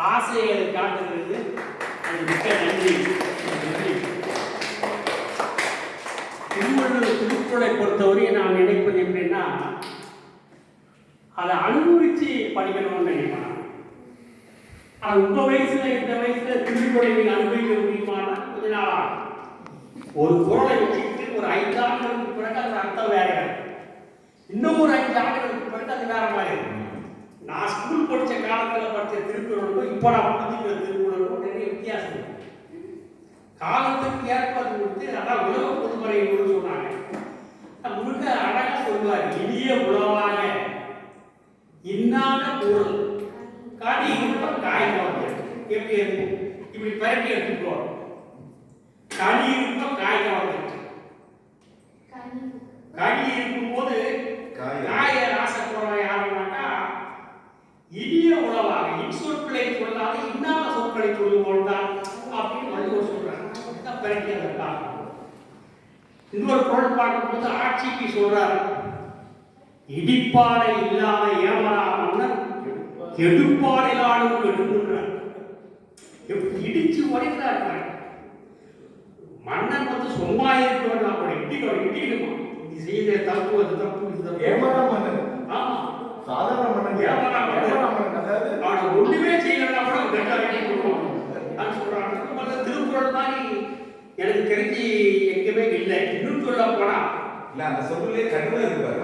ஆசையை காட்டுகிறது. அது மிக்க நன்றி. திருக்குறளை பொறுத்தவரை நான் நினைப்பது எப்படின்னா, அதை அனுபவிச்சு படிக்கணும்னு நினைப்பேன். ஆனால் உங்க வயசுல இந்த வயசுல திருக்குறளை நீங்க அனுபவிக்க முடியுமானா கொஞ்ச நாள் ஆகும். ஒரு குறளை வச்சுக்கிட்டு ஒரு 5 ஆண்டுகளுக்கு பிறகு அது அர்த்தம் வேற, இன்னும் ஒரு 5 ஆண்டுகளுக்கு பிறகு அது வேற மாதிரி இருக்கும். நான் ஸ்கூல் படித்த காலத்தில் படித்த திருக்குறளுக்கும் இப்போ நான் புரிஞ்சுக்கிற திருக்குறளுக்கும் நிறைய வித்தியாசம் இருக்கு. காலத்துக்கு ஏற்பது கொடுத்து அதான் உலக பொதுமறை சொன்னாங்க. முழுக்க அழகா சொல்லுவார். இனிய உளவாக இன்னாத பொருள் காடி இருப்ப காய்கவங்க எப்படி இருக்கும், இப்படி பரட்டி எடுத்துக்கோ. கனி இருப்ப காய்கவங்க, கனி இருக்கும் போது காய ஆசைப்படுற யாருனாக்கா இனிய உளவாக இன்சொற்களை சொல்லாத இன்னாத சொற்களை சொல்லுவோம் தான் அப்படின்னு வள்ளுவர் சொல்றாங்க. பரட்டி அதை பார்க்கணும். இன்னொரு பொருள் பார்க்கும்போது ஆட்சிக்கு சொல்றாரு, இடிப்பாறை இல்லாத ஏமரா மன்னன் கெடுப்பாறையிலாலும் கெடுக்கிறார். இடிச்சு உடைக்கிறார். மன்னன் வந்து சும்மா இருக்க வேண்டாம், இடிக்கணுமா, இது செய்த தப்பு, அது தப்பு. ஏமரா மன்னன், ஆமா சாதாரண மன்னன், ஏமரா மன்னன். அதாவது அவனை ஒண்ணுமே செய்யலன்னா கூட கட்டாயம் சொல்றாங்க. திருக்குறள் மாதிரி எனக்கு தெரிஞ்சு எங்கேயுமே இல்லை. இன்னும் சொல்ல போனா இல்ல, அந்த சொல்லே கடுமை இருப்பாரு.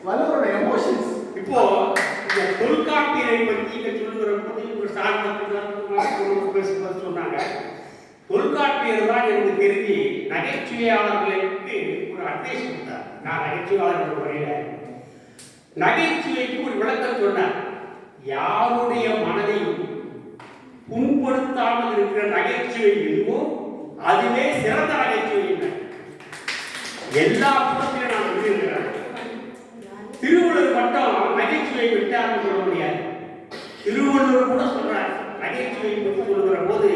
வள்ளுவரோட எமோஷன்ஸ். இப்போ இந்த தொல்காப்பியரை பற்றி இங்க சொல்லுகிற போது ஒரு சார்ந்த சொன்னாங்க. தொல்காப்பியர் தான் எனக்கு தெரிஞ்சு நகைச்சுவையாளர்களுக்கு ஒரு அட்வைஸ் கொடுத்தார். நான் நகைச்சுவையாளர்கள் முறையில நகைச்சுவைக்கு ஒரு விளக்கம் சொன்னார். யாருடைய மனதையும் புண்படுத்தாமல் இருக்கிற நகைச்சுவை எதுவோ அதுவே சிறந்த நகைச்சுவை. எல்லா புறத்திலும் நான் சொல்லியிருக்கிறேன். திருவள்ளுவர் மட்டும் நகைச்சுவை விட்டார்னு சொல்ல முடியாது. திருவள்ளுவர் கூட சொல்றார். நகைச்சுவை பற்றி சொல்லுகிற போது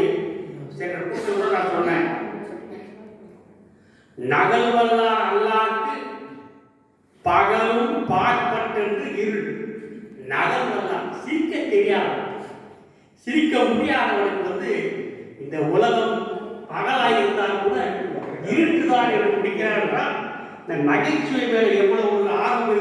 சென்ற கூட்டத்தில் நான் சொன்னேன், நகல்வல்லார் அல்லாருக்கு பகலும் பார்ப்பட்டென்று இருள். நகல் வல்லார் சிரிக்க தெரியாது, சிரிக்க முடியாதவனுக்கு வந்து இந்த உலகம் பகலாயிருந்தால் கூட இருட்டுதான் என்று முடிக்கிறார்கள். இந்த நகைச்சுவை மேல எவ்வளவு ஒரு ஆர்வம்